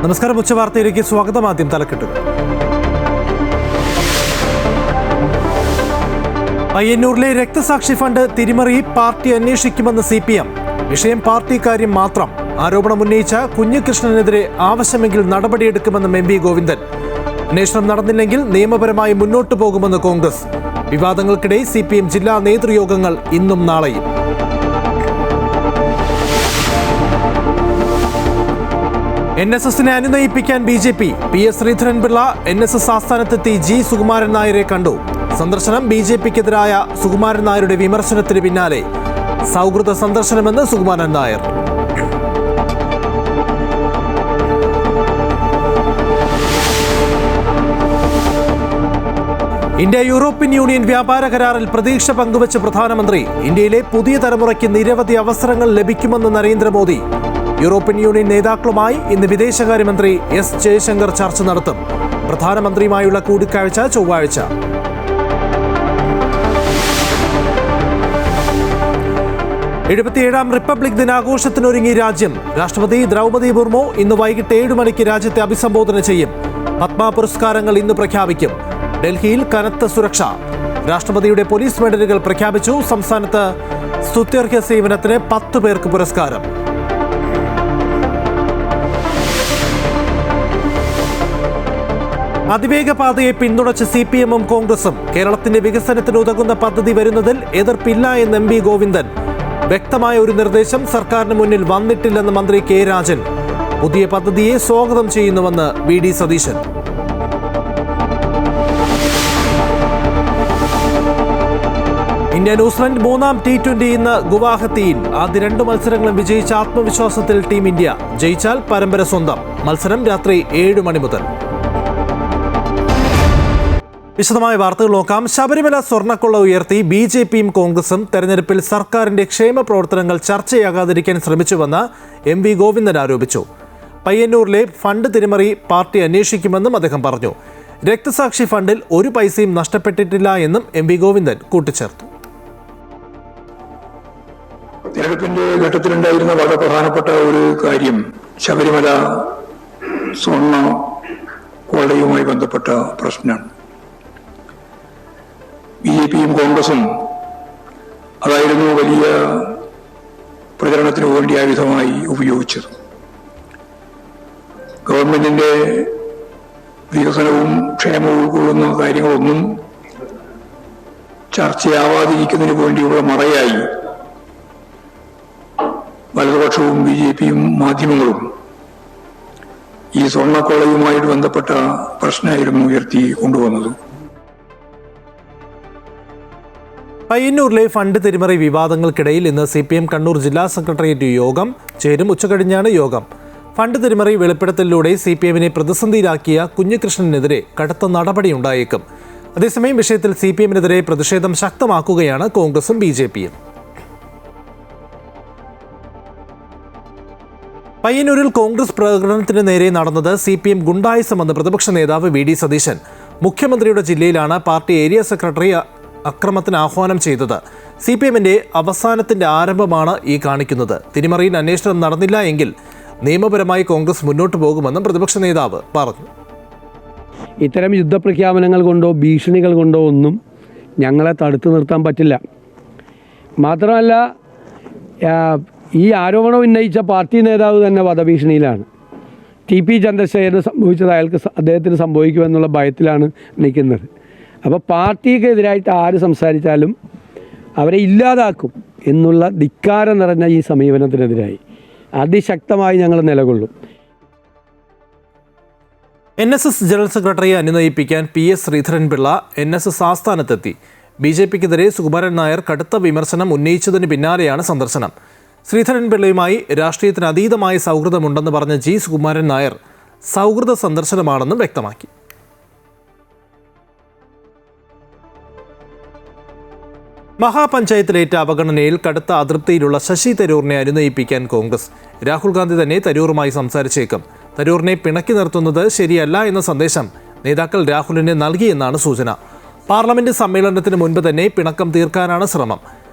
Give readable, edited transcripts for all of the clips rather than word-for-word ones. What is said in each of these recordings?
നമസ്കാരം. ഉച്ചവാർത്തയിലേക്ക് സ്വാഗതം. ആദ്യം തലക്കെട്ടുകൾ. പയ്യന്നൂരിലെ രക്തസാക്ഷി ഫണ്ട് തിരിമറി പാർട്ടി അന്വേഷിക്കുമെന്ന് CPM. വിഷയം പാർട്ടി കാര്യം മാത്രം. ആരോപണം ഉന്നയിച്ച കുഞ്ഞികൃഷ്ണനെതിരെ ആവശ്യമെങ്കിൽ നടപടിയെടുക്കുമെന്നും MP ഗോവിന്ദൻ. അന്വേഷണം നടന്നില്ലെങ്കിൽ നിയമപരമായി മുന്നോട്ടു പോകുമെന്ന് കോൺഗ്രസ്. വിവാദങ്ങൾക്കിടെ CPM ജില്ലാ നേതൃയോഗങ്ങൾ ഇന്നും നാളെയും. NSSനെ അനുനയിപ്പിക്കാൻ BJP. PS Sreedharan Pillai NSS ആസ്ഥാനത്തെത്തി G Sukumaran നായരെ കണ്ടു. സന്ദർശനം BJPക്കെതിരായ സുകുമാരൻ നായരുടെ വിമർശനത്തിന് പിന്നാലെ. സൗഹൃദ സന്ദർശനമെന്ന് Sukumaran Nair. India European Union വ്യാപാര കരാറിൽ പ്രതീക്ഷ പങ്കുവച്ച പ്രധാനമന്ത്രി. ഇന്ത്യയിലെ പുതിയ തലമുറയ്ക്ക് നിരവധി അവസരങ്ങൾ ലഭിക്കുമെന്ന് നരേന്ദ്രമോദി. യൂറോപ്യൻ യൂണിയൻ നേതാക്കളുമായി ഇന്ന് വിദേശകാര്യമന്ത്രി S ജയശങ്കർ ചർച്ച നടത്തും. പ്രധാനമന്ത്രിയുമായുള്ള കൂടിക്കാഴ്ച ചൊവ്വാഴ്ച. എഴുപത്തിയേഴാം റിപ്പബ്ലിക് ദിനാഘോഷത്തിനൊരുങ്ങി രാജ്യം. രാഷ്ട്രപതി ദ്രൗപദി മുർമു ഇന്ന് വൈകിട്ട് 7 മണിക്ക് രാജ്യത്തെ അഭിസംബോധന ചെയ്യും. പത്മ പുരസ്കാരങ്ങൾ ഇന്ന് പ്രഖ്യാപിക്കും. ഡൽഹിയിൽ കനത്ത സുരക്ഷ. രാഷ്ട്രപതിയുടെ പോലീസ് മെഡലുകൾ പ്രഖ്യാപിച്ചു. സംസ്ഥാനത്ത് സ്തുത്യർഹ്യ സേവനത്തിന് 10 പേർക്ക് പുരസ്കാരം. അതിവേഗ പാതയെ പിന്തുണച്ച് CPMഉം കോൺഗ്രസും. കേരളത്തിന്റെ വികസനത്തിന് ഉതകുന്ന പദ്ധതി വരുന്നതിൽ എതിർപ്പില്ല എന്ന് MP ഗോവിന്ദൻ. വ്യക്തമായ ഒരു നിർദ്ദേശം സർക്കാരിന് മുന്നിൽ വന്നിട്ടില്ലെന്ന് മന്ത്രി K രാജൻ. പുതിയ പദ്ധതിയെ സ്വാഗതം ചെയ്യുന്നുവെന്ന് VD Satheesan. India New Zealand 3ാം T20 ഇന്ന് ഗുവാഹത്തിയിൽ. ആദ്യ 2 മത്സരങ്ങളും വിജയിച്ച ആത്മവിശ്വാസത്തിൽ ടീം ഇന്ത്യ. ജയിച്ചാൽ പരമ്പര സ്വന്തം. മത്സരം രാത്രി 7 മണി മുതൽ. വിശദമായ വാർത്തകൾ നോക്കാം. ശബരിമല സ്വർണ്ണക്കൊള്ള ഉയർത്തി BJPയും കോൺഗ്രസും തെരഞ്ഞെടുപ്പിൽ സർക്കാരിന്റെ ക്ഷേമ പ്രവർത്തനങ്ങൾ ചർച്ചയാകാതിരിക്കാൻ ശ്രമിച്ചുവെന്ന് MP ഗോവിന്ദൻ ആരോപിച്ചു. പയ്യന്നൂരിലെ ഫണ്ട് തിരിമറി പാർട്ടി അന്വേഷിക്കുമെന്നും അദ്ദേഹം പറഞ്ഞു. രക്തസാക്ഷി ഫണ്ടിൽ ഒരു പൈസയും നഷ്ടപ്പെട്ടിട്ടില്ല എന്നും MP ഗോവിന്ദൻ കൂട്ടിച്ചേർത്തു. തെരഞ്ഞെടുപ്പിന്റെ ഘട്ടത്തിലുണ്ടായിരുന്ന വളരെ പ്രധാനപ്പെട്ട ഒരു കാര്യം ശബരിമല സ്വർണ്ണ കൊള്ളയുമായി ബന്ധപ്പെട്ട പ്രശ്നമാണ്. BJPയും കോൺഗ്രസും അതായിരുന്നു വലിയ പ്രചരണത്തിന് വേണ്ടി ആയുധമായി ഉപയോഗിച്ചത്. ഗവൺമെന്റിന്റെ വികസനവും ക്ഷേമവും ഉൾക്കൊള്ളുന്ന കാര്യങ്ങളൊന്നും ചർച്ചയാവാതിരിക്കുന്നതിന് വേണ്ടിയുള്ള മറയായി വലതുപക്ഷവും BJPയും മാധ്യമങ്ങളും ഈ സ്വർണ്ണക്കൊള്ളയുമായിട്ട് ബന്ധപ്പെട്ട പ്രശ്നമായിരുന്നു ഉയർത്തി കൊണ്ടുവന്നത്. പയ്യന്നൂരിലെ ഫണ്ട് തിരിമറി വിവാദങ്ങൾക്കിടയിൽ ഇന്ന് CPM കണ്ണൂർ ജില്ലാ സെക്രട്ടേറിയറ്റ് യോഗം ചേരും. ഉച്ചകഴിഞ്ഞാണ് യോഗം. ഫണ്ട് തിരിമറി വെളിപ്പെടുത്തലിലൂടെ CPMനെ പ്രതിസന്ധിയിലാക്കിയ കുഞ്ഞികൃഷ്ണനെതിരെ കടുത്ത നടപടിയുണ്ടായേക്കും. അതേസമയം വിഷയത്തിൽ CPMനെതിരെ പ്രതിഷേധം ശക്തമാക്കുകയാണ് കോൺഗ്രസും BJPയും. പയ്യന്നൂരിൽ കോൺഗ്രസ് പ്രകടനത്തിന് നേരെ നടന്നത് CPM ഗുണ്ടായിസമെന്ന് പ്രതിപക്ഷ നേതാവ് VD സതീശൻ. മുഖ്യമന്ത്രിയുടെ ജില്ലയിലാണ് പാർട്ടി ഏരിയ സെക്രട്ടറി അക്രമത്തിന് ആഹ്വാനം ചെയ്തത്. CPMന്റെ അവസാനത്തിന്റെ ആരംഭമാണ് ഈ കാണിക്കുന്നത്. തിരിമറിയിൽ അന്വേഷണം നടന്നില്ല എങ്കിൽ നിയമപരമായി കോൺഗ്രസ് മുന്നോട്ട് പോകുമെന്നും പ്രതിപക്ഷ നേതാവ് പറഞ്ഞു. ഇത്തരം യുദ്ധപ്രഖ്യാപനങ്ങൾ കൊണ്ടോ ഭീഷണികൾ കൊണ്ടോ ഒന്നും ഞങ്ങളെ തടുത്തു നിർത്താൻ പറ്റില്ല. മാത്രമല്ല, ഈ ആരോപണം ഉന്നയിച്ച പാർട്ടി നേതാവ് തന്നെ വധഭീഷണിയിലാണ്. TP ചന്ദ്രശേഖരന് സംഭവിച്ചത് അദ്ദേഹത്തിന് സംഭവിക്കുമെന്നുള്ള ഭയത്തിലാണ് നിൽക്കുന്നത്. അപ്പോൾ പാർട്ടിക്കെതിരായിട്ട് ആര് സംസാരിച്ചാലും അവരെ ഇല്ലാതാക്കും എന്നുള്ള ധിക്കാരം നിറഞ്ഞ ഈ സമീപനത്തിനെതിരായി അതിശക്തമായി ഞങ്ങൾ നിലകൊള്ളും. NSS ജനറൽ സെക്രട്ടറിയെ അനുനയിപ്പിക്കാൻ PS ശ്രീധരൻപിള്ള NSS ആസ്ഥാനത്തെത്തി. BJPക്കെതിരെ സുകുമാരൻ നായർ കടുത്ത വിമർശനം ഉന്നയിച്ചതിന് പിന്നാലെയാണ് സന്ദർശനം. ശ്രീധരൻപിള്ളയുമായി രാഷ്ട്രീയത്തിന് അതീതമായ സൗഹൃദമുണ്ടെന്ന് പറഞ്ഞ G സുകുമാരൻ നായർ സൗഹൃദ സന്ദർശനമാണെന്നും വ്യക്തമാക്കി. മഹാപഞ്ചായത്തിലേറ്റ അവഗണനയിൽ കടുത്ത അതൃപ്തിയിലുള്ള ശശി തരൂരിനെ അനുനയിപ്പിക്കാൻ കോൺഗ്രസ്. രാഹുൽ ഗാന്ധി തന്നെ തരൂറുമായി സംസാരിച്ചേക്കും. തരൂരിനെ പിണക്കി നിർത്തുന്നത് ശരിയല്ല എന്ന സന്ദേശം നേതാക്കൾ രാഹുലിന് നൽകിയെന്നാണ് സൂചന. പാർലമെന്റ് സമ്മേളനത്തിന് മുൻപ് തന്നെ പിണക്കം തീർക്കാനാണ് ശ്രമം.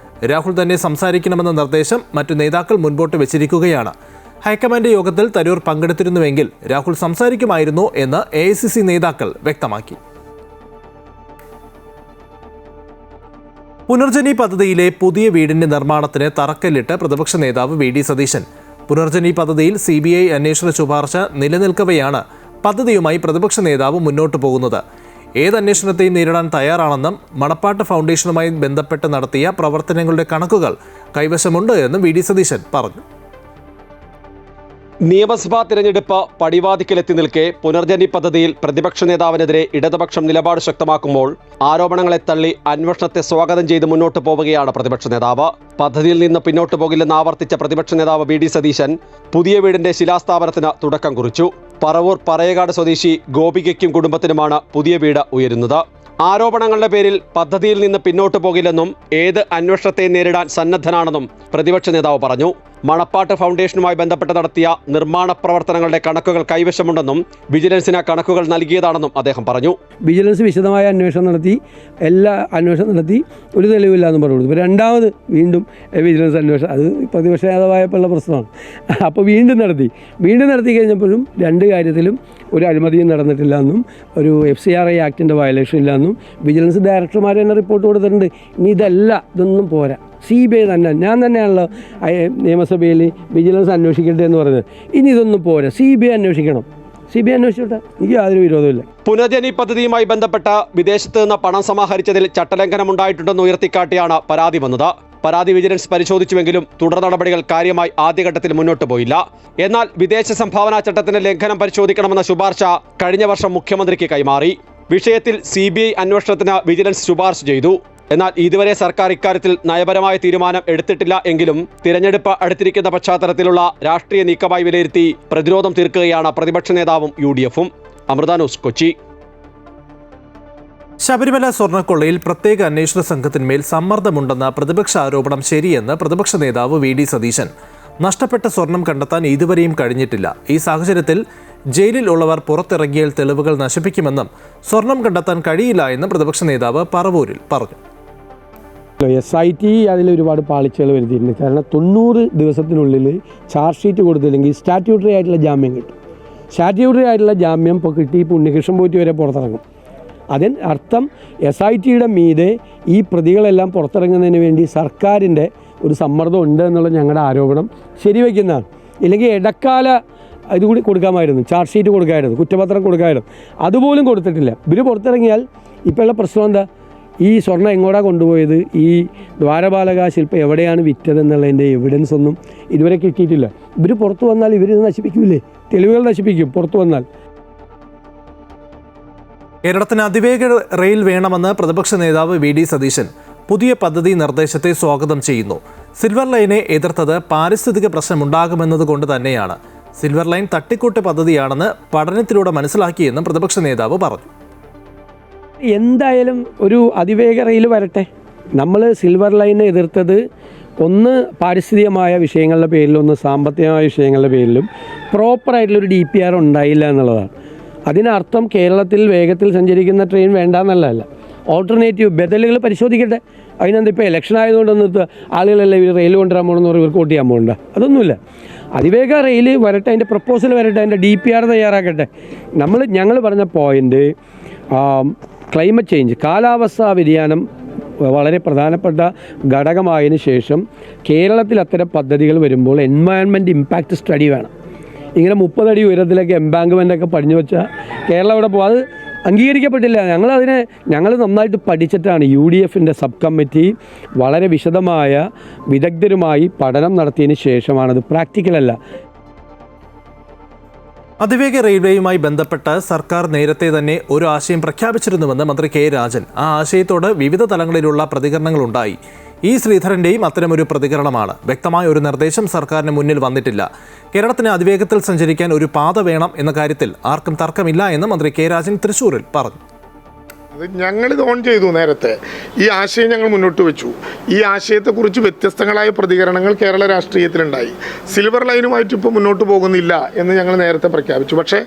രാഹുൽ തന്നെ സംസാരിക്കണമെന്ന നിർദ്ദേശം മറ്റു നേതാക്കൾ മുൻപോട്ട് വെച്ചിരിക്കുകയാണ്. ഹൈക്കമാൻഡ് യോഗത്തിൽ തരൂർ പങ്കെടുത്തിരുന്നുവെങ്കിൽ രാഹുൽ സംസാരിക്കുമായിരുന്നു എന്ന് AICC നേതാക്കൾ വ്യക്തമാക്കി. പുനർജനി പദ്ധതിയിലെ പുതിയ വീടിന്റെ നിർമ്മാണത്തിന് തറക്കല്ലിട്ട് പ്രതിപക്ഷ നേതാവ് VD സതീശൻ. പുനർജനി പദ്ധതിയിൽ CBI അന്വേഷണ ശുപാർശ നിലനിൽക്കവെയാണ് പദ്ധതിയുമായി പ്രതിപക്ഷ നേതാവ് മുന്നോട്ടു പോകുന്നത്. ഏത് അന്വേഷണത്തെയും നേരിടാൻ തയ്യാറാണെന്നും മണപ്പാട്ട് ഫൗണ്ടേഷനുമായി ബന്ധപ്പെട്ട് നടത്തിയ പ്രവർത്തനങ്ങളുടെ കണക്കുകൾ കൈവശമുണ്ട് എന്നും VD സതീശൻ പറഞ്ഞു. നിയമസഭാ തിരഞ്ഞെടുപ്പ് പടിവാതിക്കലെത്തി നിൽക്കെ പുനർജനി പദ്ധതിയിൽ പ്രതിപക്ഷ നേതാവിനെതിരെ ഇടതുപക്ഷം നിലപാട് ശക്തമാക്കുമ്പോൾ ആരോപണങ്ങളെ തള്ളി അന്വേഷണത്തെ സ്വാഗതം ചെയ്ത് മുന്നോട്ട് പോവുകയാണ് പ്രതിപക്ഷ നേതാവ്. പദ്ധതിയിൽ നിന്ന് പിന്നോട്ട് പോകില്ലെന്ന് ആവർത്തിച്ച പ്രതിപക്ഷ നേതാവ് VD സതീശൻ പുതിയ വീടിന്റെ ശിലാസ്ഥാപനത്തിന് തുടക്കം കുറിച്ചു. പറവൂർ പറയകാട് സ്വദേശി ഗോപികയ്ക്കും കുടുംബത്തിനുമാണ് പുതിയ വീട് ഉയരുന്നത്. ആരോപണങ്ങളുടെ പേരിൽ പദ്ധതിയിൽ നിന്ന് പിന്നോട്ട് പോകില്ലെന്നും ഏത് അന്വേഷണത്തെ നേരിടാൻ സന്നദ്ധനാണെന്നും പ്രതിപക്ഷ നേതാവ് പറഞ്ഞു. മണപ്പാട്ട് ഫൗണ്ടേഷനുമായി ബന്ധപ്പെട്ട് നടത്തിയ നിർമ്മാണ പ്രവർത്തനങ്ങളുടെ കണക്കുകൾ കൈവശമുണ്ടെന്നും വിജിലൻസിന് കണക്കുകൾ നൽകിയതാണെന്നും അദ്ദേഹം പറഞ്ഞു. വിജിലൻസ് വിശദമായ അന്വേഷണം നടത്തി ഒരു തെളിവില്ല എന്നും പറഞ്ഞു. ഇപ്പോൾ രണ്ടാമത് വീണ്ടും വിജിലൻസ് അന്വേഷണം, അത് പ്രതിപക്ഷ നേതാവായപ്പോഴുള്ള പ്രശ്നമാണ്. അപ്പോൾ വീണ്ടും നടത്തി കഴിഞ്ഞപ്പോഴും രണ്ട് കാര്യത്തിലും ഒരു അഴിമതിയും നടന്നിട്ടില്ല എന്നും ഒരു FCRA ആക്ടിൻ്റെ വയലേഷൻ ഇല്ല എന്നും വിജിലൻസ് ഡയറക്ടർമാർ തന്നെ റിപ്പോർട്ട് കൊടുത്തിട്ടുണ്ട്. ഇനി ഇതൊന്നും പോരാ, CBI തന്നെ, ഞാൻ തന്നെയാണല്ലോ നിയമസഭയിൽ വിജിലൻസ് അന്വേഷിക്കട്ടെ എന്ന് പറഞ്ഞത്. ഇനി ഇതൊന്നും പോരാ, CBI അന്വേഷിക്കണം. CBI അന്വേഷിച്ചോട്ടെ, എനിക്ക് യാതൊരു വിരോധമില്ല. പുനർജനി പദ്ധതിയുമായി ബന്ധപ്പെട്ട വിദേശത്ത് നിന്ന് പണം സമാഹരിച്ചതിൽ ചട്ടലംഘനം ഉണ്ടായിട്ടുണ്ടെന്ന് ഉയർത്തിക്കാട്ടിയാണ് പരാതി വന്നത്. പരാതി വിജിലൻസ് പരിശോധിച്ചുവെങ്കിലും തുടർ നടപടികൾ കാര്യമായി ആദ്യഘട്ടത്തിൽ മുന്നോട്ട് പോയില്ല. എന്നാൽ വിദേശ സംഭാവനാ ചട്ടത്തിന്റെ ലംഘനം പരിശോധിക്കണമെന്ന ശുപാർശ കഴിഞ്ഞ വർഷം മുഖ്യമന്ത്രിക്ക് കൈമാറി. വിഷയത്തിൽ CBI അന്വേഷണത്തിന് വിജിലൻസ് ശുപാർശ ചെയ്തു. എന്നാൽ ഇതുവരെ സർക്കാർ ഇക്കാര്യത്തിൽ നയപരമായ തീരുമാനം എടുത്തിട്ടില്ല എങ്കിലും തിരഞ്ഞെടുപ്പ് അടുത്തിരിക്കുന്ന പശ്ചാത്തലത്തിലുള്ള രാഷ്ട്രീയ നീക്കമായി വിലയിരുത്തി പ്രതിരോധം തീർക്കുകയാണ് പ്രതിപക്ഷ നേതാവും UDF-ഉം. അമൃത ന്യൂസ്, കൊച്ചി. ശബരിമല സ്വർണ്ണക്കൊള്ളയിൽ പ്രത്യേക അന്വേഷണ സംഘത്തിന്മേൽ സമ്മർദ്ദമുണ്ടെന്ന പ്രതിപക്ഷ ആരോപണം ശരിയെന്ന് പ്രതിപക്ഷ നേതാവ് VD സതീശൻ. നഷ്ടപ്പെട്ട സ്വർണം കണ്ടെത്താൻ ഇതുവരെയും കഴിഞ്ഞിട്ടില്ല. ഈ സാഹചര്യത്തിൽ ജയിലിൽ ഉള്ളവർ പുറത്തിറങ്ങിയാൽ തെളിവുകൾ നശിപ്പിക്കുമെന്നും സ്വർണം കണ്ടെത്താൻ കഴിയില്ല എന്നും പ്രതിപക്ഷ നേതാവ് പറവൂരിൽ പറഞ്ഞു. SIT അതിൽ ഒരുപാട് പാളിച്ചകൾ വരുത്തിയിട്ടുണ്ട്. കാരണം 90 ദിവസത്തിനുള്ളിൽ ചാർജ് ഷീറ്റ് കൊടുത്തില്ലെങ്കിൽ സ്റ്റാറ്റ്യൂട്ടറി ആയിട്ടുള്ള ജാമ്യം കിട്ടും. സ്റ്റാറ്റ്യൂട്ടറി ആയിട്ടുള്ള ജാമ്യം ഇപ്പോൾ കിട്ടി, ഇപ്പോൾ ഉണ്ണികൃഷ്ണൻ പോയിട്ട് വരെ പുറത്തിറങ്ങും. അതിന് അർത്ഥം SITയുടെ മീതെ ഈ പ്രതികളെല്ലാം പുറത്തിറങ്ങുന്നതിന് വേണ്ടി സർക്കാരിൻ്റെ ഒരു സമ്മർദ്ദം ഉണ്ട് എന്നുള്ള ഞങ്ങളുടെ ആരോപണം ശരിവയ്ക്കുന്നതാണ്. ഇല്ലെങ്കിൽ ഇടക്കാല ഇതുകൂടി കൊടുക്കാമായിരുന്നു, ചാർജ് ഷീറ്റ് കൊടുക്കാമായിരുന്നു, കുറ്റപത്രം കൊടുക്കാമായിരുന്നു. അതുപോലും കൊടുത്തിട്ടില്ല. ഇവർ പുറത്തിറങ്ങിയാൽ ഇപ്പോഴുള്ള പ്രശ്നം എന്താ? ഈ സ്വർണ്ണം എങ്ങോട്ടാണ് കൊണ്ടുപോയത്, ഈ ദ്വാരപാലക ശില്പം എവിടെയാണ് വിറ്റതെന്നുള്ളതിൻ്റെ എവിഡൻസ് ഒന്നും ഇതുവരെ കിട്ടിയിട്ടില്ല. ഇവർ പുറത്തു വന്നാൽ ഇവരിത് നശിപ്പിക്കൂലേ? തെളിവുകൾ നശിപ്പിക്കും പുറത്തു വന്നാൽ. കേരളത്തിന് അതിവേഗ റെയിൽ വേണമെന്ന് പ്രതിപക്ഷ നേതാവ് VD സതീശൻ പുതിയ പദ്ധതി നിർദ്ദേശത്തെ സ്വാഗതം ചെയ്യുന്നു. സിൽവർ ലൈനെ എതിർത്തത് പാരിസ്ഥിതിക പ്രശ്നമുണ്ടാകുമെന്നതുകൊണ്ട് തന്നെയാണ്. സിൽവർ ലൈൻ തട്ടിക്കൂട്ട് പദ്ധതിയാണെന്ന് പഠനത്തിലൂടെ മനസ്സിലാക്കിയെന്നും പ്രതിപക്ഷ നേതാവ് പറഞ്ഞു. എന്തായാലും ഒരു അതിവേഗ റെയിൽ വരട്ടെ. നമ്മൾ സിൽവർ ലൈനെ എതിർത്തത് ഒന്ന് പാരിസ്ഥിതികമായ വിഷയങ്ങളുടെ പേരിലും ഒന്ന് സാമ്പത്തികമായ വിഷയങ്ങളുടെ പേരിലും പ്രോപ്പറായിട്ടുള്ളൊരു DPR ഉണ്ടായില്ല എന്നുള്ളതാണ്. അതിനർത്ഥം കേരളത്തിൽ വേഗത്തിൽ സഞ്ചരിക്കുന്ന ട്രെയിൻ വേണ്ടാന്നുള്ളതല്ല. ഓൾട്ടർനേറ്റീവ് ബദലുകൾ പരിശോധിക്കട്ടെ. അതിനെന്താ ഇപ്പോൾ ഇലക്ഷൻ ആയതുകൊണ്ടൊന്ന് ആളുകളെല്ലാം ഇവർ റെയിൽ കൊണ്ടുവരാൻ പോകണമെന്ന് പറഞ്ഞ് ഇവർക്ക് വോട്ട് ചെയ്യാൻ പോകണ്ട, അതൊന്നുമില്ല. അതിവേഗ റെയിൽ വരട്ടെ, അതിൻ്റെ പ്രപ്പോസൽ വരട്ടെ, അതിൻ്റെ DPR തയ്യാറാക്കട്ടെ. ഞങ്ങൾ പറഞ്ഞ പോയിൻ്റ് ക്ലൈമറ്റ് ചേഞ്ച്, കാലാവസ്ഥാ വ്യതിയാനം വളരെ പ്രധാനപ്പെട്ട ഘടകമായതിനു ശേഷം കേരളത്തിൽ അത്തരം പദ്ധതികൾ വരുമ്പോൾ എൻവയൺമെൻറ്റ് ഇമ്പാക്റ്റ് സ്റ്റഡി വേണം. ഇങ്ങനെ 30 അടി ഉയരത്തിലേക്ക് എംബാങ്ക്മെൻ്റൊക്കെ പണിഞ്ഞു വെച്ചാൽ കേരളം ഇവിടെ പോകും. അത് അംഗീകരിക്കപ്പെട്ടില്ല. ഞങ്ങൾ നന്നായിട്ട് പഠിച്ചിട്ടാണ് UDF-ൻ്റെ സബ് കമ്മിറ്റി വളരെ വിശദമായ വിദഗ്ധരുമായി പഠനം നടത്തിയതിന് ശേഷമാണത്. പ്രാക്ടിക്കലല്ല. അതിവേഗ റെയിൽവേയുമായി ബന്ധപ്പെട്ട് സർക്കാർ നേരത്തെ തന്നെ ഒരു ആശയം പ്രഖ്യാപിച്ചിരുന്നുവെന്ന് മന്ത്രി K. രാജൻ. ആ ആശയത്തോട് വിവിധ തലങ്ങളിലുള്ള പ്രതികരണങ്ങളുണ്ടായി. E. ശ്രീധരൻ്റെയും അത്തരമൊരു പ്രതികരണമാണ്. വ്യക്തമായ ഒരു നിർദ്ദേശം സർക്കാരിന് മുന്നിൽ വന്നിട്ടില്ല. കേരളത്തിന് അതിവേഗത്തിൽ സഞ്ചരിക്കാൻ ഒരു പാത വേണം എന്ന കാര്യത്തിൽ ആർക്കും തർക്കമില്ല എന്ന് മന്ത്രി K. രാജൻ തൃശ്ശൂരിൽ പറഞ്ഞു. ഞങ്ങളിത് ഓൺ ചെയ്തു. നേരത്തെ ഈ ആശയം ഞങ്ങൾ മുന്നോട്ട് വെച്ചു. ഈ ആശയത്തെക്കുറിച്ച് വ്യത്യസ്തങ്ങളായ പ്രതികരണങ്ങൾ കേരള രാഷ്ട്രീയത്തിലുണ്ടായി. സിൽവർ ലൈനുമായിട്ട് ഇപ്പോൾ മുന്നോട്ട് പോകുന്നില്ല എന്ന് ഞങ്ങൾ നേരത്തെ പ്രഖ്യാപിച്ചു. പക്ഷേ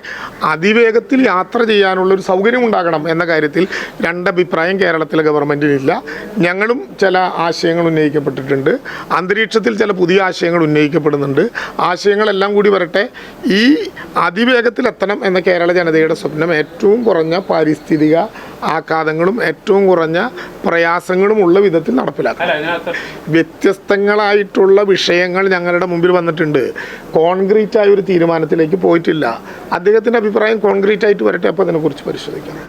അതിവേഗത്തിൽ യാത്ര ചെയ്യാനുള്ളൊരു സൗകര്യം ഉണ്ടാകണം എന്ന കാര്യത്തിൽ രണ്ടഭിപ്രായം കേരളത്തിലെ ഗവൺമെൻറ്റിനില്ല. ഞങ്ങളും ചില ആശയങ്ങൾ ഉന്നയിക്കപ്പെട്ടിട്ടുണ്ട്. അന്തരീക്ഷത്തിൽ ചില പുതിയ ആശയങ്ങൾ ഉന്നയിക്കപ്പെടുന്നുണ്ട്. ആശയങ്ങളെല്ലാം കൂടി വരട്ടെ. ഈ അതിവേഗത്തിൽ എത്തണം എന്ന കേരള ജനതയുടെ സ്വപ്നം ഏറ്റവും കുറഞ്ഞ പാരിസ്ഥിതിക ആഘാതങ്ങളും ഏറ്റവും കുറഞ്ഞ പ്രയാസങ്ങളും ഉള്ള വിധത്തിൽ നടപ്പിലാക്കണം. വ്യത്യസ്തങ്ങളായിട്ടുള്ള വിഷയങ്ങൾ ഞങ്ങളുടെ മുമ്പിൽ വന്നിട്ടുണ്ട്. കോൺക്രീറ്റ് ആയ ഒരു തീരുമാനത്തിലേക്ക് പോയിട്ടില്ല. അദ്ദേഹത്തിൻ്റെ അഭിപ്രായം കോൺക്രീറ്റ് ആയിട്ട് വരട്ടെ, അപ്പോൾ അതിനെക്കുറിച്ച് പരിശോധിക്കാം.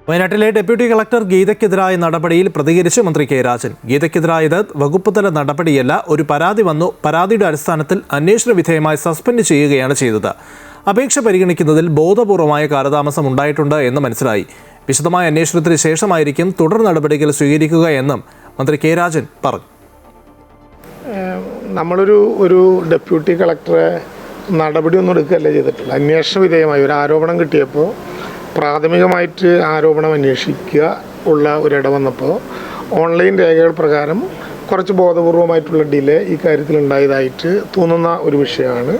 വയനാട്ടിലെ ഡെപ്യൂട്ടി കളക്ടർ ഗീതയ്ക്കെതിരായ നടപടിയിൽ പ്രതികരിച്ച് മന്ത്രി കെ രാജൻ. ഗീതയ്ക്കെതിരായത് വകുപ്പ് തല നടപടിയല്ല, ഒരു പരാതി വന്നു, പരാതിയുടെ അടിസ്ഥാനത്തിൽ അന്വേഷണ വിധേയമായി സസ്പെൻഡ് ചെയ്യുകയാണ് ചെയ്തത്. അപേക്ഷ പരിഗണിക്കുന്നതിൽ ബോധപൂർവമായ കാലതാമസം ഉണ്ടായിട്ടുണ്ട് എന്ന് മനസ്സിലായി. വിശദമായ അന്വേഷണത്തിന് ശേഷമായിരിക്കും തുടർ നടപടികൾ സ്വീകരിക്കുക എന്നും മന്ത്രി കെ രാജൻ പറഞ്ഞു. നമ്മളൊരു ഡെപ്യൂട്ടി കളക്ടറെ നടപടിയൊന്നും എടുക്കുകയല്ല ചെയ്തിട്ടുള്ളത്. അന്വേഷണ വിധേയമായി ഒരു ആരോപണം കിട്ടിയപ്പോൾ പ്രാഥമികമായിട്ട് ആരോപണം അന്വേഷിക്കുക ഉള്ള ഒരിട വന്നപ്പോൾ ഓൺലൈൻ രേഖകൾ പ്രകാരം കുറച്ച് ബോധപൂർവമായിട്ടുള്ള ഡിലേ ഈ കാര്യത്തിൽ ഉണ്ടായതായിട്ട് തോന്നുന്ന ഒരു വിഷയമാണ്.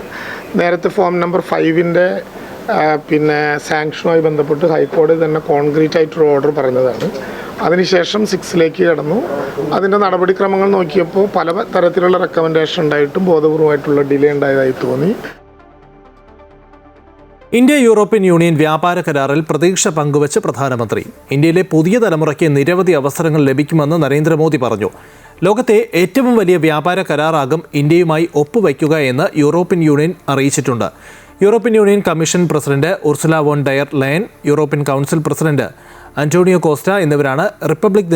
നേരത്തെ ഫോം നമ്പർ 5-ൻ്റെ സാങ്ഷനുമായി ബന്ധപ്പെട്ട് ഹൈക്കോടതി തന്നെ കോൺക്രീറ്റ് ആയിട്ടൊരു ഓർഡർ പറഞ്ഞതാണ്. അതിനുശേഷം 6ലേക്ക് കടന്നു. അതിൻ്റെ നടപടിക്രമങ്ങൾ നോക്കിയപ്പോൾ പല തരത്തിലുള്ള റെക്കമെൻഡേഷൻ ഉണ്ടായിട്ടും ബോധപൂർവമായിട്ടുള്ള ഡിലേ ഉണ്ടായതായി തോന്നി. ഇന്ത്യ യൂറോപ്യൻ യൂണിയൻ വ്യാപാര കരാറിൽ പ്രതീക്ഷ പങ്കുവച്ച് പ്രധാനമന്ത്രി. ഇന്ത്യയിലെ പുതിയ തലമുറയ്ക്ക് നിരവധി അവസരങ്ങൾ ലഭിക്കുമെന്ന് നരേന്ദ്രമോദി പറഞ്ഞു. ലോകത്തെ ഏറ്റവും വലിയ വ്യാപാര കരാറാകും ഇന്ത്യയുമായി ഒപ്പുവയ്ക്കുക എന്ന് യൂറോപ്യൻ യൂണിയൻ അറിയിച്ചിട്ടുണ്ട്. European Union commission president Ursula von der Leyen, European council president Antonio Costa എന്നിവരാണ് റിപ്പബ്ലിക്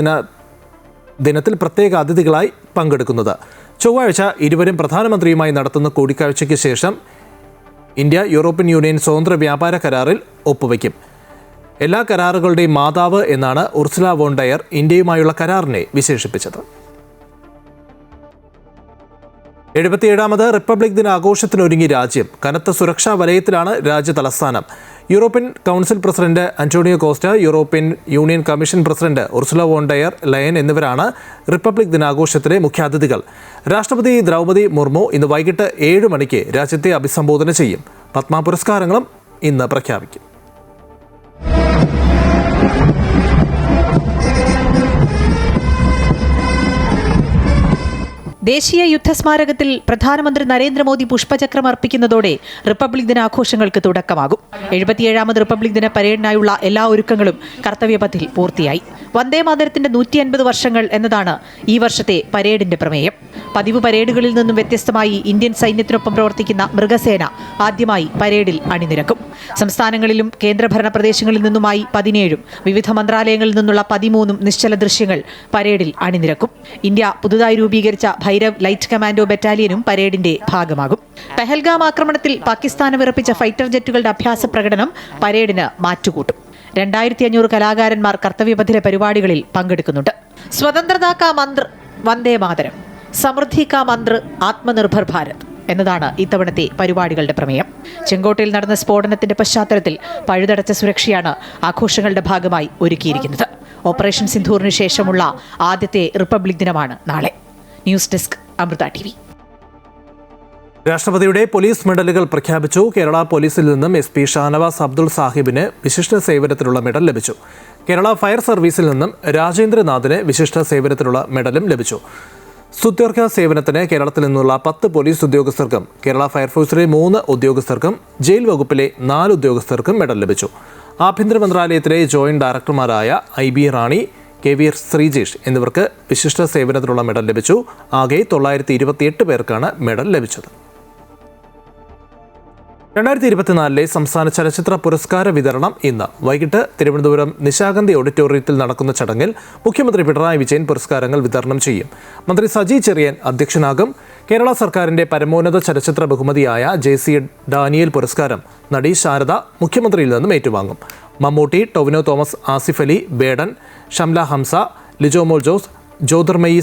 ദിനത്തിൽ പ്രത്യേക അതിഥികളായി പങ്കെടുക്കുന്നത്. ചൊവ്വാഴ്ച ഇരുവരും പ്രധാനമന്ത്രിയുമായി നടത്തുന്ന കൂടിക്കാഴ്ചയ്ക്ക് ശേഷം ഇന്ത്യ യൂറോപ്യൻ യൂണിയൻ സ്വതന്ത്ര വ്യാപാര കരാറിൽ ഒപ്പുവയ്ക്കും. എല്ലാ കരാറുകളുടെയും മാതാവ് എന്നാണ് ഉർസുല വോൺ ഡയർ ഇന്ത്യയുമായുള്ള കരാറിനെ വിശേഷിപ്പിച്ചത്. 77ാമത് റിപ്പബ്ലിക് ദിന ആഘോഷത്തിനൊരുങ്ങി രാജ്യം. കനത്ത സുരക്ഷാ വലയത്തിലാണ് രാജ്യ തലസ്ഥാനം. European council president Antonio Costa, European Union commission president Ursula von der Leyen എന്നിവരാണ് റിപ്പബ്ലിക് ദിനാഘോഷത്തിലെ മുഖ്യാതിഥികൾ. രാഷ്ട്രപതി ദ്രൗപദി മുർമു ഇന്ന് വൈകിട്ട് 7 മണിക്ക് രാജ്യത്തെ അഭിസംബോധന ചെയ്യും. പത്മ പുരസ്കാരങ്ങളും ഇന്ന് പ്രഖ്യാപിക്കും. ദേശീയ യുദ്ധസ്മാരകത്തിൽ പ്രധാനമന്ത്രി നരേന്ദ്രമോദി പുഷ്പചക്രം അർപ്പിക്കുന്നതോടെ റിപ്പബ്ലിക് ദിനാഘോഷങ്ങൾക്ക് തുടക്കമാകും. 77ാമത് റിപ്പബ്ലിക് ദിന പരേഡിനായുള്ള എല്ലാ ഒരുക്കങ്ങളും കർത്തവ്യപഥിൽ പൂർത്തിയായി. വന്ദേമാതരത്തിന്റെ 150 വർഷങ്ങൾ എന്നതാണ് ഈ വർഷത്തെ പരേഡിന്റെ പ്രമേയം. പതിവ് പരേഡുകളിൽ നിന്നും വ്യത്യസ്തമായി ഇന്ത്യൻ സൈന്യത്തിനൊപ്പം പ്രവർത്തിക്കുന്ന മൃഗസേന ആദ്യമായി പരേഡിൽ അണിനിരക്കും. സംസ്ഥാനങ്ങളിലും കേന്ദ്രഭരണ പ്രദേശങ്ങളിൽ നിന്നുമായി 17ഉം വിവിധ മന്ത്രാലയങ്ങളിൽ നിന്നുള്ള 13 നിശ്ചല ദൃശ്യങ്ങൾ പരേഡിൽ അണിനിരക്കും. ഇന്ത്യ പുതുതായി രൂപീകരിച്ച ഭൈരവ് ലൈറ്റ് കമാൻഡോ ബറ്റാലിയനും പരേഡിന്റെ ഭാഗമാകും. പെഹൽഗാം ആക്രമണത്തിൽ പാകിസ്ഥാന് വിറപ്പിച്ച ഫൈറ്റർ ജെറ്റുകളുടെ അഭ്യാസ പ്രകടനം പരേഡിന് മാറ്റുകൂട്ടും. 2500 കലാകാരന്മാർ കർത്തവ്യപഥിലെ പരിപാടികളിൽ പങ്കെടുക്കുന്നുണ്ട്. സ്വതന്ത്രതാ കാ മന്ത്ര് വന്ദേ മാതരം, സമൃദ്ധി കാ മന്ത്ര് ആത്മനിർഭർ ഭാരത് എന്നതാണ് ഇത്തവണത്തെ പരിപാടികളുടെ പ്രമേയം. ചെങ്കോട്ടയിൽ നടന്ന സ്ഫോടനത്തിന്റെ പശ്ചാത്തലത്തിൽ പഴുതടച്ച സുരക്ഷയാണ് ആഘോഷങ്ങളുടെ ഭാഗമായി ഒരുക്കിയിരിക്കുന്നത്. ഓപ്പറേഷൻ സിന്ധൂറിന് ശേഷമുള്ള ആദ്യത്തെ റിപ്പബ്ലിക് ദിനമാണ് നാളെ. News desk Amrita TV. രാഷ്ട്രപതിയുടെ പോലീസ് മെഡലുകൾ പ്രഖ്യാപിച്ചു. കേരള പോലീസിൽ നിന്നും SP ഷാനവാസ് അബ്ദുൾ സാഹിബിന് വിശിഷ്ട സേവനത്തിനുള്ള മെഡൽ ലഭിച്ചു. കേരള ഫയർ സർവീസിൽ നിന്നും രാജേന്ദ്രനാഥിന് വിശിഷ്ട സേവനത്തിനുള്ള മെഡലും ലഭിച്ചു. സുദീർഘ സേവനത്തിന് കേരളത്തിൽ നിന്നുള്ള 10 പോലീസ് ഉദ്യോഗസ്ഥർക്കും കേരള ഫയർഫോഴ്സിലെ 3 ഉദ്യോഗസ്ഥർക്കും ജയിൽ വകുപ്പിലെ 4 ഉദ്യോഗസ്ഥർക്കും മെഡൽ ലഭിച്ചു. ആഭ്യന്തര മന്ത്രാലയത്തിലെ ജോയിന്റ് ഡയറക്ടർമാരായ IB റാണി, KV ശ്രീജേഷ് എന്നിവർക്ക് വിശിഷ്ട സേവനത്തിനുള്ള മെഡൽ ലഭിച്ചു. ആകെ 928 പേർക്കാണ് മെഡൽ ലഭിച്ചത്. 2024 സംസ്ഥാന ചലച്ചിത്ര പുരസ്കാര വിതരണം ഇന്ന് വൈകിട്ട് തിരുവനന്തപുരം നിശാഗന്ധി ഓഡിറ്റോറിയത്തിൽ നടക്കുന്ന ചടങ്ങിൽ മുഖ്യമന്ത്രി പിണറായി വിജയൻ പുരസ്കാരങ്ങൾ വിതരണം ചെയ്യും. മന്ത്രി സജി ചെറിയാൻ അധ്യക്ഷനാകും. കേരള സർക്കാരിന്റെ പരമോന്നത ചലച്ചിത്ര ബഹുമതിയായ JC ഡാനിയേൽ പുരസ്കാരം നടി ശാരദ മുഖ്യമന്ത്രിയിൽ നിന്നും ഏറ്റുവാങ്ങും. മമ്മൂട്ടി, ടൊവിനോ തോമസ്, ആസിഫ് അലി, ബേഡൻ, ഷംല ഹംസ, ലിജോമോൾ ജോസ്, ജ്യോതിർമയി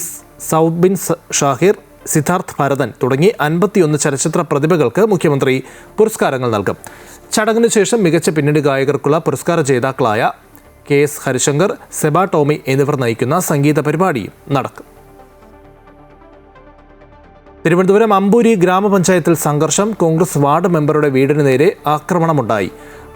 സൗബിൻ ഷാഹിർ, സിദ്ധാർത്ഥ് ഭരതൻ തുടങ്ങി 51 ചലച്ചിത്ര പ്രതിഭകൾക്ക് മുഖ്യമന്ത്രി പുരസ്കാരങ്ങൾ നൽകും. ചടങ്ങിന് ശേഷം മികച്ച പിന്നണി ഗായകർക്കുള്ള പുരസ്കാര ജേതാക്കളായ KS ഹരിശങ്കർ, സെബ ടോമി എന്നിവർ നയിക്കുന്ന സംഗീത പരിപാടിയും നടക്കും. തിരുവനന്തപുരം അമ്പൂരി ഗ്രാമപഞ്ചായത്തിൽ സംഘർഷം. കോൺഗ്രസ് വാർഡ് മെമ്പറുടെ വീടിന് നേരെ ആക്രമണമുണ്ടായി.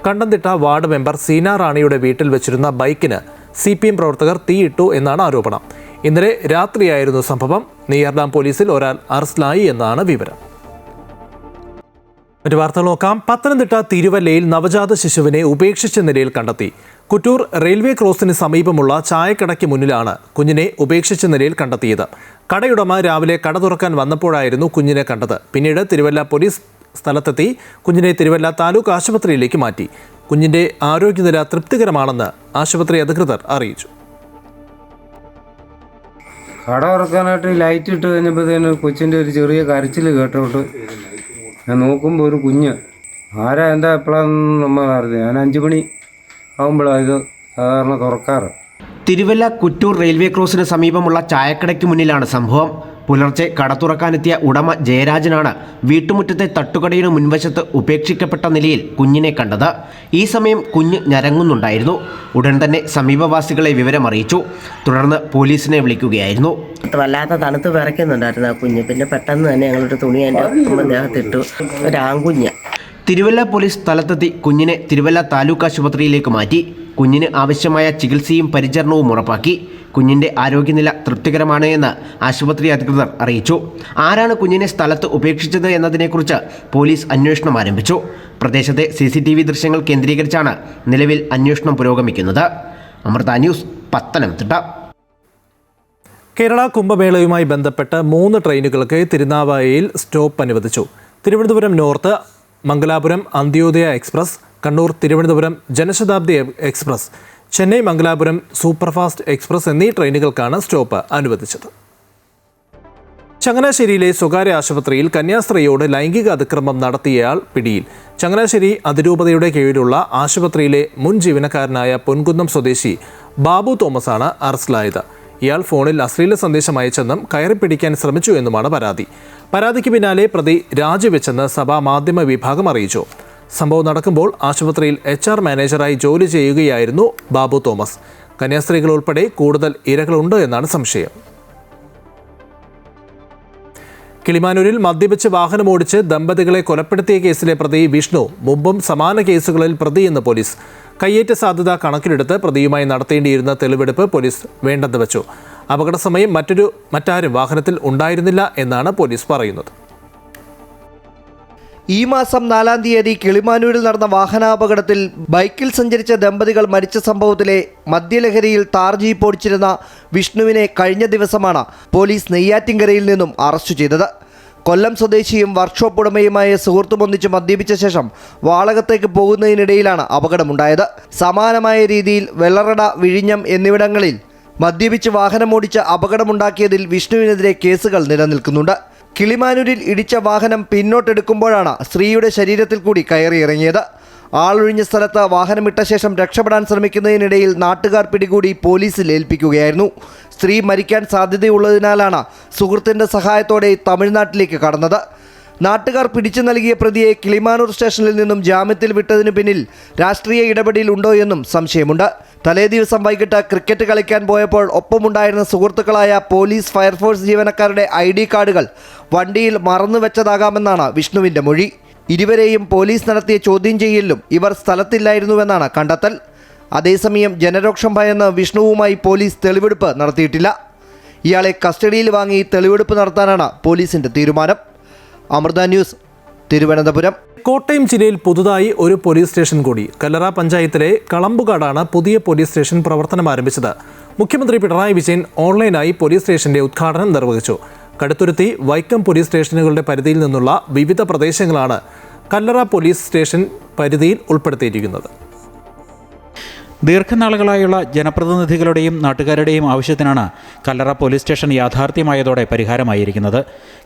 കണ്ടംതിട്ട വാർഡ് മെമ്പർ സീന റാണിയുടെ വീട്ടിൽ വെച്ചിരുന്ന ബൈക്കിന് CPM പ്രവർത്തകർ തീയിട്ടു എന്നാണ് ആരോപണം. ഇന്നലെ രാത്രിയായിരുന്നു സംഭവം. നെയ്യാർഡാം പോലീസിൽ ഒരാൾ അറസ്റ്റിലായി എന്നാണ് വിവരം. മറ്റു വാർത്തകൾ നോക്കാം. പത്തനംതിട്ട തിരുവല്ലയിൽ നവജാത ശിശുവിനെ ഉപേക്ഷിച്ച നിലയിൽ കണ്ടെത്തി. കുറ്റൂർ റെയിൽവേ ക്രോസിന് സമീപമുള്ള ചായക്കടയ്ക്ക് മുന്നിലാണ് കുഞ്ഞിനെ ഉപേക്ഷിച്ച നിലയിൽ കണ്ടെത്തിയത്. കടയുടമ രാവിലെ കട തുറക്കാൻ വന്നപ്പോഴായിരുന്നു കുഞ്ഞിനെ കണ്ടത്. പിന്നീട് തിരുവല്ല പോലീസ് സ്ഥലത്തെത്തി കുഞ്ഞിനെ തിരുവല്ല താലൂക്ക് ആശുപത്രിയിലേക്ക് മാറ്റി. കുഞ്ഞിന്റെ ആരോഗ്യനില തൃപ്തികരമാണെന്ന് ആശുപത്രി അധികൃതർ അറിയിച്ചു. കട തുറക്കാനായിട്ട് ലൈറ്റ് ഇട്ട് കഴിഞ്ഞപ്പോഴത്തേന് കൊച്ചിൻ്റെ ഒരു ചെറിയ കരച്ചിൽ കേട്ടോട്ട് ഞാൻ നോക്കുമ്പോൾ ഒരു കുഞ്ഞ് ആരാ എന്താ എപ്പോഴാണെന്ന് നമ്മൾ അറിഞ്ഞു. ഞാൻ 5 മണി ആകുമ്പോഴാണ് ഇത് സാധാരണ തുറക്കാറ്. തിരുവല്ല കുറ്റൂർ റെയിൽവേ ക്രോസിന് സമീപമുള്ള ചായക്കടയ്ക്ക് മുന്നിലാണ് സംഭവം. പുലർച്ചെ കട തുറക്കാനെത്തിയ ഉടമ ജയരാജനാണ് വീട്ടുമുറ്റത്തെ തട്ടുകടയുടെ മുൻവശത്ത് ഉപേക്ഷിക്കപ്പെട്ട നിലയിൽ കുഞ്ഞിനെ കണ്ടത്. ഈ സമയം കുഞ്ഞ് ഞരങ്ങുന്നുണ്ടായിരുന്നു. ഉടൻ തന്നെ സമീപവാസികളെ വിവരമറിയിച്ചു. തുടർന്ന് പോലീസിനെ വിളിക്കുകയായിരുന്നു. വല്ലാത്ത തണുത്ത് വിറയ്ക്കുന്നുണ്ടായിരുന്നു ആ കുഞ്ഞ്. പിന്നെ പെട്ടെന്ന് തന്നെ ഞങ്ങളൊരു തുണി എൻ്റെ ദേഹത്തിട്ടു. ഒരു ആൺകുഞ്ഞ്. തിരുവല്ല പോലീസ് സ്ഥലത്തെത്തി കുഞ്ഞിനെ തിരുവല്ല താലൂക്ക് ആശുപത്രിയിലേക്ക് മാറ്റി. കുഞ്ഞിന് ആവശ്യമായ ചികിത്സയും പരിചരണവും ഉറപ്പാക്കി. കുഞ്ഞിൻ്റെ ആരോഗ്യനില തൃപ്തികരമാണ് എന്ന് ആശുപത്രി അധികൃതർ അറിയിച്ചു. ആരാണ് കുഞ്ഞിനെ സ്ഥലത്ത് ഉപേക്ഷിച്ചത് എന്നതിനെക്കുറിച്ച് പോലീസ് അന്വേഷണം ആരംഭിച്ചു. പ്രദേശത്തെ CCTV ദൃശ്യങ്ങൾ കേന്ദ്രീകരിച്ചാണ് നിലവിൽ അന്വേഷണം പുരോഗമിക്കുന്നത്. അമൃത ന്യൂസ്, പത്തനംതിട്ട. കേരള കുംഭമേളയുമായി ബന്ധപ്പെട്ട് 3 ട്രെയിനുകൾക്ക് തിരുനാവായയിൽ സ്റ്റോപ്പ് അനുവദിച്ചു. Thiruvananthapuram north Mangalapuram Antyodaya express, Kannur Thiruvananthapuram Janshatabdi express, Chennai Mangalapuram superfast express എന്നീ ട്രെയിനുകൾക്കാണ് സ്റ്റോപ്പ് അനുവദിച്ചത്. ചങ്ങനാശ്ശേരിയിലെ സ്വകാര്യ ആശുപത്രിയിൽ കന്യാസ്ത്രീയോട് ലൈംഗിക അതിക്രമം നടത്തിയയാൾ പിടിയിൽ. ചങ്ങനാശ്ശേരി അതിരൂപതയുടെ കീഴിലുള്ള ആശുപത്രിയിലെ മുൻ ജീവനക്കാരനായ പൊൻകുന്നം സ്വദേശി ബാബു തോമസാണ് അറസ്റ്റിലായത്. ഇയാൾ ഫോണിൽ അശ്ലീല സന്ദേശം അയച്ചെന്നും കയറിപ്പിടിക്കാൻ ശ്രമിച്ചു എന്നുമാണ് പരാതി. പരാതിക്ക് പിന്നാലെ പ്രതി രാജിവെച്ചെന്ന് സഭാ മാധ്യമ വിഭാഗം അറിയിച്ചു. സംഭവം നടക്കുമ്പോൾ ആശുപത്രിയിൽ HR മാനേജറായി ജോലി ചെയ്യുകയായിരുന്നു ബാബു തോമസ്. കന്യാസ്ത്രീകൾ ഉൾപ്പെടെ കൂടുതൽ ഇരകളുണ്ട് എന്നാണ് സംശയം. കിളിമാനൂരിൽ മദ്യപിച്ച് വാഹനമോടിച്ച് ദമ്പതികളെ കൊലപ്പെടുത്തിയ കേസിലെ പ്രതി വിഷ്ണു മുമ്പും സമാന കേസുകളിൽ പ്രതിയെന്ന് പോലീസ്. കയ്യേറ്റ സാധ്യത കണക്കിലെടുത്ത് പ്രതിയുമായി നടത്തേണ്ടിയിരുന്ന തെളിവെടുപ്പ് പോലീസ് വേണ്ടെന്ന് വെച്ചു. അപകട സമയം മറ്റാരും വാഹനത്തിൽ ഉണ്ടായിരുന്നില്ല എന്നാണ് പോലീസ് പറയുന്നത്. ഈ മാസം 4-ാം തീയതി കിളിമാനൂരിൽ നടന്ന വാഹനാപകടത്തിൽ ബൈക്കിൽ സഞ്ചരിച്ച ദമ്പതികൾ മരിച്ച സംഭവത്തിലെ മദ്യലഹരിയിൽ താർ ജീപ്പ് ഓടിച്ചിരുന്ന വിഷ്ണുവിനെ കഴിഞ്ഞ ദിവസമാണ് പോലീസ് നെയ്യാറ്റിൻകരയിൽ നിന്നും അറസ്റ്റ് ചെയ്തത്. കൊല്ലം സ്വദേശിയും വർക്ക്ഷോപ്പ് ഉടമയുമായ സുഹൃത്തുമൊന്നിച്ച് മദ്യപിച്ച ശേഷം വാളകത്തേക്ക് പോകുന്നതിനിടയിലാണ് അപകടമുണ്ടായത്. സമാനമായ രീതിയിൽ വെള്ളറട, വിഴിഞ്ഞം എന്നിവിടങ്ങളിൽ മദ്യപിച്ച് വാഹനമോടിച്ച് അപകടമുണ്ടാക്കിയതിൽ വിഷ്ണുവിനെതിരെ കേസുകൾ നിലനിൽക്കുന്നുണ്ട്. കിളിമാനൂരിൽ ഇടിച്ച വാഹനം പിന്നോട്ടെടുക്കുമ്പോഴാണ് സ്ത്രീയുടെ ശരീരത്തിൽ കൂടി കയറിയിറങ്ങിയത്. ആളൊഴിഞ്ഞ സ്ഥലത്ത് വാഹനമിട്ട ശേഷം രക്ഷപ്പെടാൻ ശ്രമിക്കുന്നതിനിടയിൽ നാട്ടുകാർ പിടികൂടി പോലീസിൽ ഏൽപ്പിക്കുകയായിരുന്നു. സ്ത്രീ മരിക്കാൻ സാധ്യതയുള്ളതിനാലാണ് സുഹൃത്തിൻ്റെ സഹായത്തോടെ തമിഴ്നാട്ടിലേക്ക് കടന്നത്. നാട്ടുകാർ പിടിച്ചു നൽകിയ പ്രതിയെ കിളിമാനൂർ സ്റ്റേഷനിൽ നിന്നും ജാമ്യത്തിൽ വിട്ടതിനു പിന്നിൽ രാഷ്ട്രീയ ഇടപെടൽ ഉണ്ടോ എന്നും സംശയമുണ്ട്. തലേദിവസം വൈകിട്ട് ക്രിക്കറ്റ് കളിക്കാൻ പോയപ്പോൾ ഒപ്പമുണ്ടായിരുന്ന സുഹൃത്തുക്കളായ പോലീസ്, ഫയർഫോഴ്സ് ജീവനക്കാരുടെ ID കാർഡുകൾ വണ്ടിയിൽ മറന്നുവെച്ചതാകാമെന്നാണ് വിഷ്ണുവിൻ്റെ മൊഴി. ഇരുവരെയും പോലീസ് നടത്തിയ ചോദ്യം ചെയ്യലിലും ഇവർ സ്ഥലത്തില്ലായിരുന്നുവെന്നാണ് കണ്ടെത്തൽ. അതേസമയം ജനരോക്ഷം ഭയന്ന് വിഷ്ണുവുമായി പോലീസ് തെളിവെടുപ്പ് നടത്തിയിട്ടില്ല. ഇയാളെ കസ്റ്റഡിയിൽ വാങ്ങി തെളിവെടുപ്പ് നടത്താനാണ് പോലീസിൻ്റെ തീരുമാനം. അമൃത ന്യൂസ്, തിരുവനന്തപുരം. കോട്ടയം ജില്ലയിൽ പുതുതായി ഒരു പോലീസ് സ്റ്റേഷൻ കൂടി. കല്ലറ പഞ്ചായത്തിലെ കളമ്പുകാടാണ് പുതിയ പോലീസ് സ്റ്റേഷൻ പ്രവർത്തനം ആരംഭിച്ചത്. മുഖ്യമന്ത്രി പിണറായി വിജയൻ ഓൺലൈനായി പോലീസ് സ്റ്റേഷന്റെ ഉദ്ഘാടനം നിർവഹിച്ചു. കടുത്തുരുത്തി, വൈക്കം പോലീസ് സ്റ്റേഷനുകളുടെ പരിധിയിൽ നിന്നുള്ള വിവിധ പ്രദേശങ്ങളാണ് കല്ലറ പോലീസ് സ്റ്റേഷൻ പരിധിയിൽ ഉൾപ്പെടുത്തിയിരിക്കുന്നത്. ദീർഘനാളുകളായുള്ള ജനപ്രതിനിധികളുടെയും നാട്ടുകാരുടെയും ആവശ്യത്തിനാണ് കല്ലറ പോലീസ് സ്റ്റേഷൻ യാഥാർത്ഥ്യമായതോടെ പരിഹാരമായിരിക്കുന്നത്.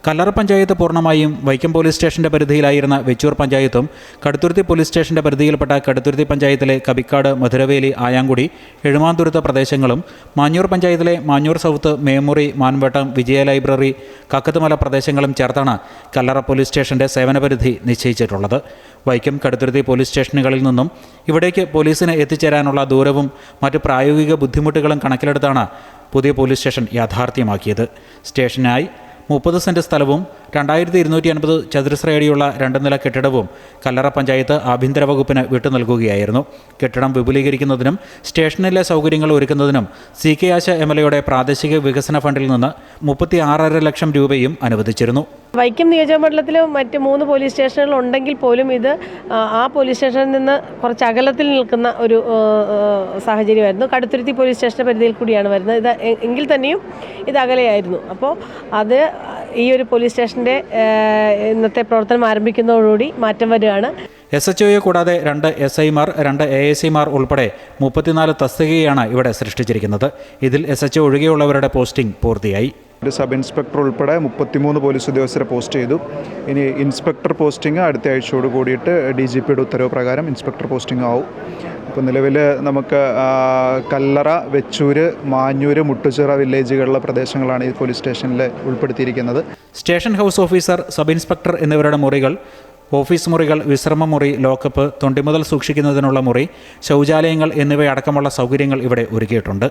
കല്ലറ പഞ്ചായത്ത് പൂർണ്ണമായും വൈക്കം പോലീസ് സ്റ്റേഷൻ്റെ പരിധിയിലായിരുന്ന വെച്ചൂർ പഞ്ചായത്തും കടുത്തുരുത്തി പോലീസ് സ്റ്റേഷൻ്റെ പരിധിയിൽപ്പെട്ട കടുത്തുരുത്തി പഞ്ചായത്തിലെ കബിക്കാട്, മധുരവേലി, ആയാങ്കുടി, എഴുമാന്തുരുത്ത് പ്രദേശങ്ങളും മാഞ്ഞൂർ പഞ്ചായത്തിലെ മാഞ്ഞൂർ സൗത്ത്, മേമുറി, മാൻവട്ടം, വിജയ ലൈബ്രറി, കക്കത്തുമല പ്രദേശങ്ങളും ചേർത്താണ് കല്ലറ പോലീസ് സ്റ്റേഷൻ്റെ സേവനപരിധി നിശ്ചയിച്ചിട്ടുള്ളത്. വൈക്കം, കടുത്തുരുത്തി പോലീസ് സ്റ്റേഷനുകളിൽ നിന്നും ഇവിടേക്ക് പോലീസിന് എത്തിച്ചേരാനുള്ള ദൂരവും മറ്റ് പ്രായോഗിക ബുദ്ധിമുട്ടുകളും കണക്കിലെടുത്താണ് പുതിയ പോലീസ് സ്റ്റേഷൻ യാഥാർത്ഥ്യമാക്കിയത്. സ്റ്റേഷനായി 30 സെന്റ് സ്ഥലവും 2250 ചതുരശ്ര അടിയുള്ള 2 നില കെട്ടിടവും കല്ലറ പഞ്ചായത്ത് ആഭ്യന്തര വകുപ്പിന് വിട്ടു നൽകുകയായിരുന്നു. കെട്ടിടം വിപുലീകരിക്കുന്നതിനും സ്റ്റേഷനിലെ സൗകര്യങ്ങൾ ഒരുക്കുന്നതിനും CK ആശ MLAയുടെ പ്രാദേശിക വികസന ഫണ്ടിൽ നിന്ന് 36.5 ലക്ഷം രൂപയും അനുവദിച്ചിരുന്നു. വൈക്കം നിയോജകമണ്ഡലത്തിൽ മറ്റ് 3 പോലീസ് സ്റ്റേഷനുകൾ ഉണ്ടെങ്കിൽ പോലും ഇത് ആ പോലീസ് സ്റ്റേഷനിൽ നിന്ന് കുറച്ച് അകലത്തിൽ നിൽക്കുന്ന ഒരു സാഹചര്യമായിരുന്നു. കടുത്തുരുത്തി പോലീസ് സ്റ്റേഷൻ്റെ പരിധിയിൽ കൂടിയാണ് വരുന്നത്. ഇത് എങ്കിൽ തന്നെയും ഇത് അകലെയായിരുന്നു. അപ്പോൾ അത് ഈ ഒരു പോലീസ് സ്റ്റേഷൻ്റെ ഇന്നത്തെ പ്രവർത്തനം ആരംഭിക്കുന്നതോടുകൂടി മാറ്റം വരികയാണ്. SHOയെ കൂടാതെ 2 SIമാർ 2 ASIമാർ ഉൾപ്പെടെ 34 തസ്തികയാണ് ഇവിടെ സൃഷ്ടിച്ചിരിക്കുന്നത്. ഇതിൽ SHO ഒഴികെയുള്ളവരുടെ പോസ്റ്റിംഗ് പൂർത്തിയായി. ഒരു സബ് ഇൻസ്പെക്ടർ ഉൾപ്പെടെ 33 പോലീസ് ഉദ്യോഗസ്ഥരെ പോസ്റ്റ് ചെയ്തു. ഇനി ഇൻസ്പെക്ടർ പോസ്റ്റിംഗ് അടുത്ത ആഴ്ചയോട് കൂടിയിട്ട് DGPയുടെ ഉത്തരവ് പ്രകാരം ഇൻസ്പെക്ടർ പോസ്റ്റിംഗ് ആവും. അപ്പോൾ നിലവിൽ നമുക്ക് കല്ലറ, വെച്ചൂര്, മാഞ്ഞൂര്, മുട്ടുചിറ വില്ലേജുകളിലെ പ്രദേശങ്ങളാണ് ഈ പോലീസ് സ്റ്റേഷനിൽ ഉൾപ്പെടുത്തിയിരിക്കുന്നത്. Station house officer, sub inspector എന്നിവരുടെ മുറികൾ, ഓഫീസ് മുറികൾ, വിശ്രമ മുറി, ലോക്കപ്പ്, തൊണ്ടിമുതൽ സൂക്ഷിക്കുന്നതിനുള്ള മുറി, ശൗചാലയങ്ങൾ എന്നിവയടക്കമുള്ള സൗകര്യങ്ങൾ ഇവിടെ ഒരുക്കിയിട്ടുണ്ട്.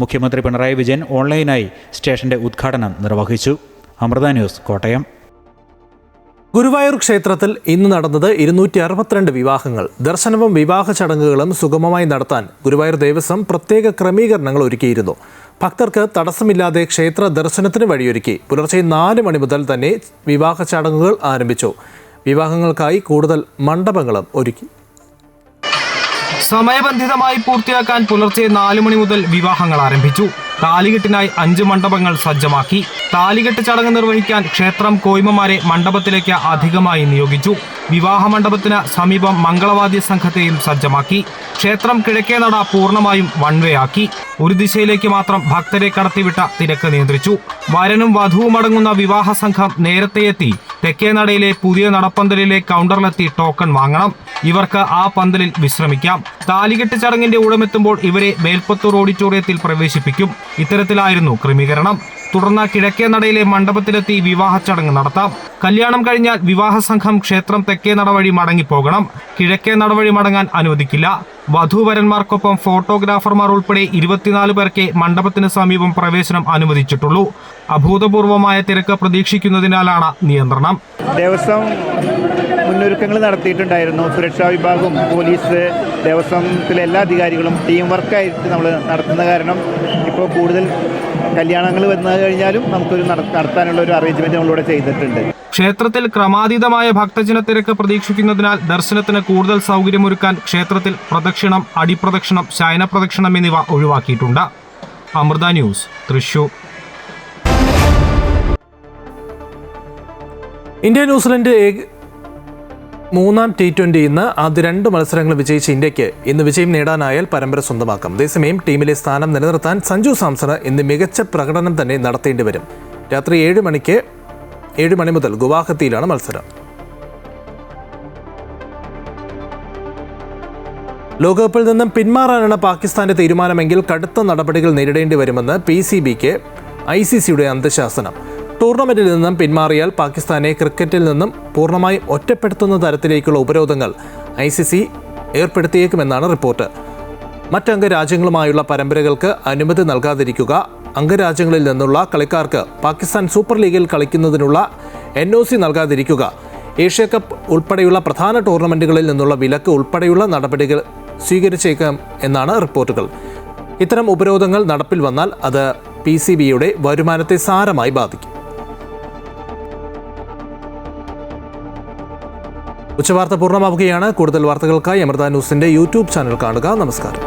മുഖ്യമന്ത്രി പിണറായി വിജയൻ ഓൺലൈനായി സ്റ്റേഷന്റെ ഉദ്ഘാടനം നിർവഹിച്ചു. അമൃത ന്യൂസ്, കോട്ടയം. ഗുരുവായൂർ ക്ഷേത്രത്തിൽ ഇന്ന് നടന്നത് 262 വിവാഹങ്ങൾ. ദർശനവും വിവാഹ ചടങ്ങുകളും സുഗമമായി നടത്താൻ ഗുരുവായൂർ ദേവസ്വം പ്രത്യേക ക്രമീകരണങ്ങൾ ഒരുക്കിയിരുന്നു. ഭക്തർക്ക് തടസ്സമില്ലാതെ ക്ഷേത്ര ദർശനത്തിന് വഴിയൊരുക്കി. പുലർച്ചെ 4 മണി മുതൽ തന്നെ വിവാഹ ചടങ്ങുകൾ ആരംഭിച്ചു. വിവാഹങ്ങൾക്കായി കൂടുതൽ മണ്ഡപങ്ങളും ഒരുക്കി. സമയബന്ധിതമായി പൂർത്തിയാക്കാൻ പുലർച്ചെ 4 മണി മുതൽ വിവാഹങ്ങൾ ആരംഭിച്ചു. താലികെട്ടിനായി 5 മണ്ഡപങ്ങൾ സജ്ജമാക്കി. താലികെട്ട് ചടങ്ങ് നിർവഹിക്കാൻ ക്ഷേത്രം കോയ്മമാരെ മണ്ഡപത്തിലേക്ക് അധികമായി നിയോഗിച്ചു. വിവാഹ മണ്ഡപത്തിന് സമീപം മംഗളവാദ്യ സംഘത്തെയും സജ്ജമാക്കി. ക്ഷേത്രം കിഴക്കേ നട പൂർണ്ണമായും വൺവേ ആക്കി. ഒരു ദിശയിലേക്ക് മാത്രം ഭക്തരെ കടത്തിവിട്ട തിരക്ക് നിയന്ത്രിച്ചു. വരനും വധുവും അടങ്ങുന്ന വിവാഹ സംഘം നേരത്തെ എത്തി തെക്കേ നടയിലെ പുതിയ നടപ്പന്തലിലെ കൗണ്ടറിലെത്തി ടോക്കൺ വാങ്ങണം. ഇവർക്ക് ആ പന്തലിൽ വിശ്രമിക്കാം. താലികെട്ട് ചടങ്ങിന്റെ ഊഴമെത്തുമ്പോൾ ഇവരെ മേൽപ്പത്തൂർ ഓഡിറ്റോറിയത്തിൽ പ്രവേശിപ്പിക്കും. ഇത്തരത്തിലായിരുന്നു ക്രമീകരണം. തുടർന്ന് കിഴക്കേ നടയിലെ മണ്ഡപത്തിലെത്തി വിവാഹ ചടങ്ങ് നടത്താം. കല്യാണം കഴിഞ്ഞാൽ വിവാഹ സംഘം ക്ഷേത്രം തെക്കേ നട വഴി മടങ്ങിപ്പോകണം. കിഴക്കേ നട വഴി മടങ്ങാൻ അനുവദിക്കില്ല. വധൂവരന്മാർക്കൊപ്പം ഫോട്ടോഗ്രാഫർമാർ ഉൾപ്പെടെ 24 പേർക്ക് മണ്ഡപത്തിന് സമീപം പ്രവേശനം അനുവദിച്ചിട്ടുള്ളൂ. അഭൂതപൂർവമായ തിരക്ക് പ്രതീക്ഷിക്കുന്നതിനാലാണ് നിയന്ത്രണം. ദേവസ്വം മുന്നൊരുക്കങ്ങൾ നടത്തിയിട്ടുണ്ടായിരുന്നു. സുരക്ഷാ വിഭാഗം, പോലീസ്, ദേവസ്വത്തിലെ എല്ലാ അധികാരികളും ടീം വർക്കായിട്ട് നമ്മൾ നടത്തുന്ന കാരണം ഇപ്പോൾ കൂടുതൽ കല്യാണങ്ങൾ വന്നു കഴിഞ്ഞാലും നമുക്കൊരു നടത്താനുള്ള ഒരു അറേഞ്ച്മെന്റ് നമ്മളിവിടെ ചെയ്തിട്ടുണ്ട്. ക്ഷേത്രത്തിൽ ക്രമാതീതമായ ഭക്തജന തിരക്ക് പ്രതീക്ഷിക്കുന്നതിനാൽ ദർശനത്തിന് കൂടുതൽ സൗകര്യമൊരുക്കാൻ ക്ഷേത്രത്തിൽ പ്രദക്ഷിണം, അടിപ്രദക്ഷിണം, ശയന പ്രദക്ഷിണം എന്നിവ ഒഴിവാക്കിയിട്ടുണ്ട്. Amrita news, Thrissur. India New Zealand മൂന്നാം T20 ഇന്ന് ആദ്യ 2 മത്സരങ്ങൾ വിജയിച്ച ഇന്ത്യക്ക് ഇന്ന് വിജയം നേടാനായാൽ പരമ്പര സ്വന്തമാക്കാം. അതേസമയം ടീമിലെ സ്ഥാനം നിലനിർത്താൻ സഞ്ജു സാംസണ് ഇന്ന് മികച്ച പ്രകടനം തന്നെ നടത്തേണ്ടി വരും. രാത്രി 7 മണി മുതൽ ഗുവാഹത്തിയിലാണ് മത്സരം. ലോകകപ്പിൽ നിന്നും പിന്മാറാനാണ് പാകിസ്ഥാന്റെ തീരുമാനമെങ്കിൽ കടുത്ത നടപടികൾ നേരിടേണ്ടി വരുമെന്ന് PCBക്ക് ICCയുടെ അന്ത്യശാസനം. ടൂർണമെന്റിൽ നിന്നും പിന്മാറിയാൽ പാകിസ്ഥാനെ ക്രിക്കറ്റിൽ നിന്നും പൂർണ്ണമായും ഒറ്റപ്പെടുത്തുന്ന തരത്തിലേക്കുള്ള ഉപരോധങ്ങൾ ICC ഏർപ്പെടുത്തിയേക്കുമെന്നാണ് റിപ്പോർട്ട്. മറ്റംഗ രാജ്യങ്ങളുമായുള്ള പരമ്പരകൾക്ക് അനുമതി നൽകാതിരിക്കുക, അംഗരാജ്യങ്ങളിൽ നിന്നുള്ള കളിക്കാർക്ക് പാകിസ്ഥാൻ സൂപ്പർ ലീഗിൽ കളിക്കുന്നതിനുള്ള NOC നൽകാതിരിക്കുക, ഏഷ്യ കപ്പ് ഉൾപ്പെടെയുള്ള പ്രധാന ടൂർണമെന്റുകളിൽ നിന്നുള്ള വിലക്ക് ഉൾപ്പെടെയുള്ള നടപടികൾ സ്വീകരിച്ചേക്കാം എന്നാണ് റിപ്പോർട്ടുകൾ. ഇത്തരം ഉപരോധങ്ങൾ നടപ്പിൽ വന്നാൽ അത് PCBയുടെ വരുമാനത്തെ സാരമായി ബാധിക്കും. ഉച്ചവാർത്ത പൂർണ്ണമാവുകയാണ്. കൂടുതൽ വാർത്തകൾക്കായി അമൃത ന്യൂസിന്റെ YouTube ചാനൽ കാണുക. നമസ്കാരം.